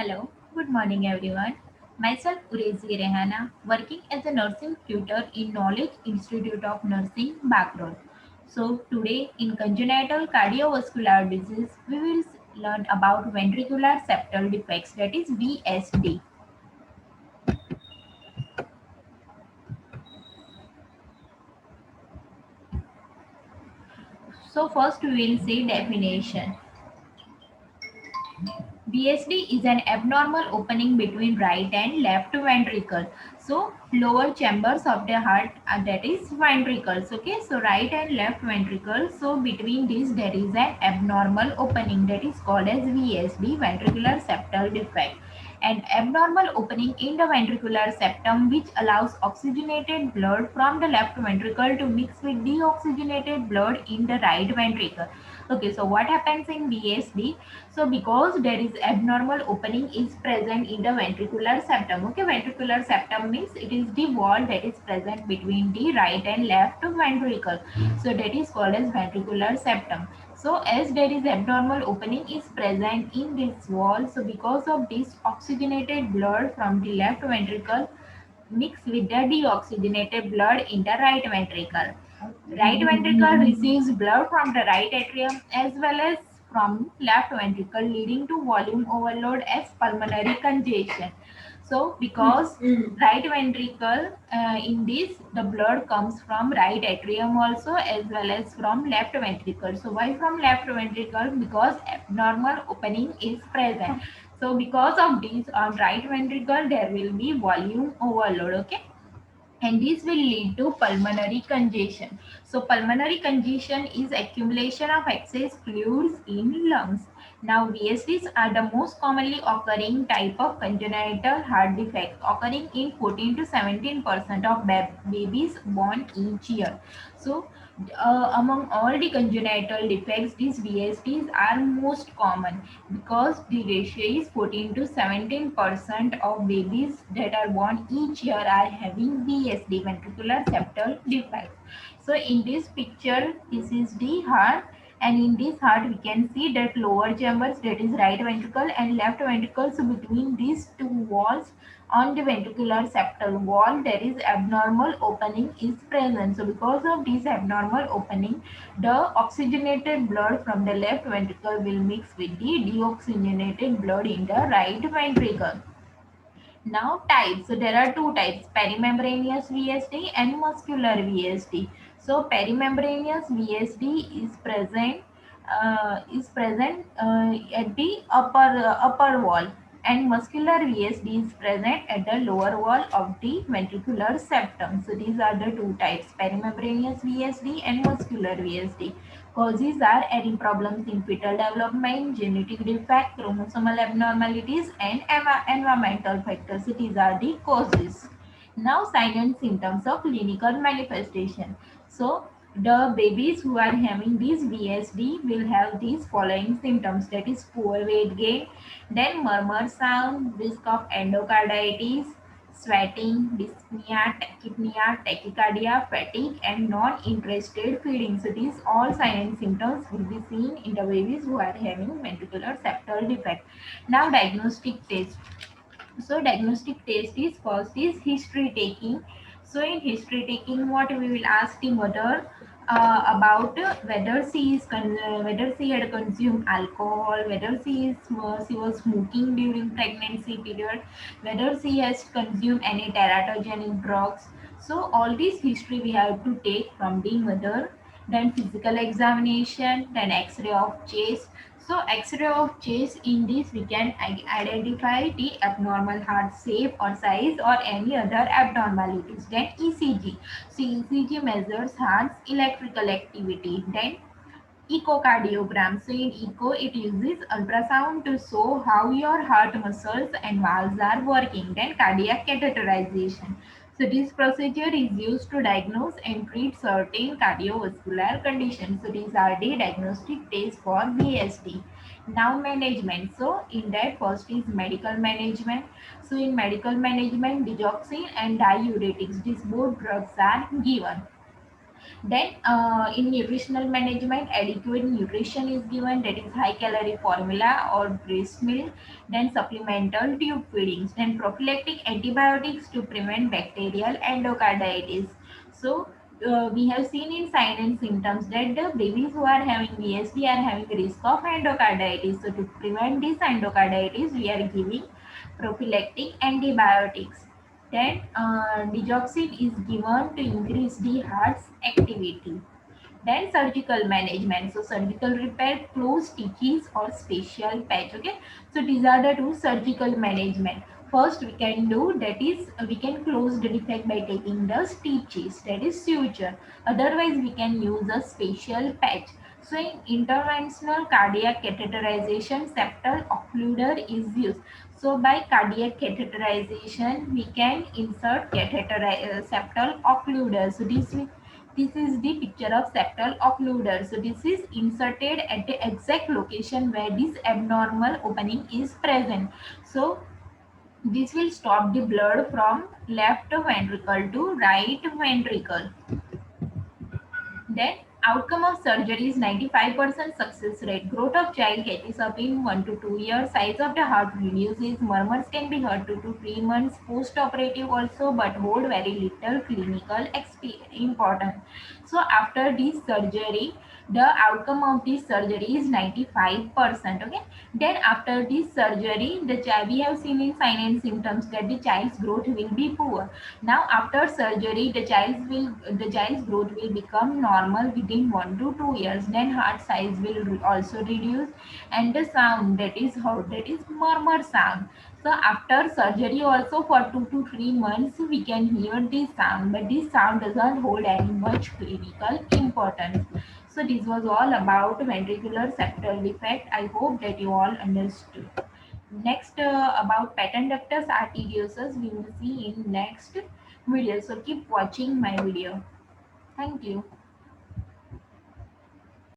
Hello, good morning everyone. Myself Urezi Rehana, working as a nursing tutor in Knowledge Institute of Nursing, Backroad. So today in congenital cardiovascular disease, we will learn about ventricular septal defects, that is VSD. So first we will see definition. VSD is an abnormal opening between right and left ventricle. So lower chambers of the heart, that is ventricles. Okay, so right and left ventricle. So between these there is an abnormal opening that is called as VSD, ventricular septal defect. An abnormal opening in the ventricular septum which allows oxygenated blood from the left ventricle to mix with deoxygenated blood in the right ventricle. Okay, so what happens in VSD? So because there is abnormal opening is present in the ventricular septum. Okay, ventricular septum means it is the wall that is present between the right and left ventricle. So that is called as ventricular septum. So as there is abnormal opening is present in this wall, so because of this oxygenated blood from the left ventricle mix with the deoxygenated blood in the right ventricle. Right ventricle receives blood from the right atrium as well as from left ventricle, leading to volume overload as pulmonary congestion. So because right ventricle, in this the blood comes from right atrium also as well as from left ventricle. So why from left ventricle? Because abnormal opening is present. So because of this on right ventricle there will be volume overload. Okay, and this will lead to pulmonary congestion. So pulmonary congestion is accumulation of excess fluids in lungs. Now VSDs are the most commonly occurring type of congenital heart defects, occurring in 14 to 17% of babies born each year. So among all the congenital defects, these VSDs are most common because the ratio is 14 to 17% of babies that are born each year are having VSD, ventricular septal defects. So in this picture, this is the heart, and in this heart we can see that lower chambers, that is right ventricle and left ventricle. So between these two walls on the ventricular septal wall there is abnormal opening is present. So because of this abnormal opening, the oxygenated blood from the left ventricle will mix with the deoxygenated blood in the right ventricle. Now types. So there are two types: perimembranous VSD and muscular VSD. So perimembranous VSD is present at the upper wall, and muscular VSD is present at the lower wall of the ventricular septum. So these are the two types: perimembranous VSD and muscular VSD. Causes are any problems in fetal development, genetic defect, chromosomal abnormalities, and environmental factors. So these are the causes. Now, signs and symptoms of clinical manifestation. So, the babies who are having this VSD will have these following symptoms, that is poor weight gain, then murmur sound, risk of endocarditis, sweating, dyspnea, tachypnea, tachycardia, fatigue, and non-interested feeding. So these all signs and symptoms will be seen in the babies who are having ventricular septal defect. Now diagnostic test. So diagnostic test is first is history taking. So in history taking, what we will ask the mother about whether she had consumed alcohol, whether she was smoking during pregnancy period, whether she has consumed any teratogenic drugs. So all this history we have to take from the mother. Then physical examination, then X-ray of chest. So X-ray of chest, in this we can identify the abnormal heart shape or size or any other abnormalities. Then ECG. So ECG measures heart's electrical activity. Then echocardiogram. So in echo it uses ultrasound to show how your heart muscles and valves are working. Then cardiac catheterization. So this procedure is used to diagnose and treat certain cardiovascular conditions. So these are the diagnostic tests for VSD. Now management. So in that first is medical management. So in medical management, digoxin and diuretics, these both drugs are given. Then in nutritional management, adequate nutrition is given, that is high calorie formula or breast milk. Then supplemental tube feedings. Then prophylactic antibiotics to prevent bacterial endocarditis. So we have seen in sign and symptoms that the babies who are having BSD are having risk of endocarditis. So to prevent this endocarditis, we are giving prophylactic antibiotics. Then digoxin is given to increase the heart's activity. Then surgical management. So surgical repair, closed stitches or special patch. Okay. So these are the two surgical management. First we can do, that is we can close the defect by taking the stitches, that is suture. Otherwise we can use a special patch. So in interventional cardiac catheterization, septal occluder is used. So by cardiac catheterization we can insert septal occluder. So this is the picture of septal occluder. So this is inserted at the exact location where this abnormal opening is present. So this will stop the blood from left ventricle to right ventricle. Then outcome of surgery is 95% success rate. Growth of child catches up in 1 to 2 years. Size of the heart reduces. Murmurs can be heard 2 to 3 months. Post-operative also, but hold very little clinical importance. So after this surgery, the outcome of this surgery is 95%. Okay. Then after this surgery, the child, we have seen in sign and symptoms that the child's growth will be poor. Now after surgery, the child's growth will become normal within 1 to 2 years. Then heart size will also reduce, and the sound, that is how, that is murmur sound. So after surgery also for 2 to 3 months we can hear this sound, but this sound doesn't hold any much clinical importance. So this was all about ventricular septal defect. I hope that you all understood. Next, about patent ductus arteriosus, we will see in next video. So keep watching my video. Thank you.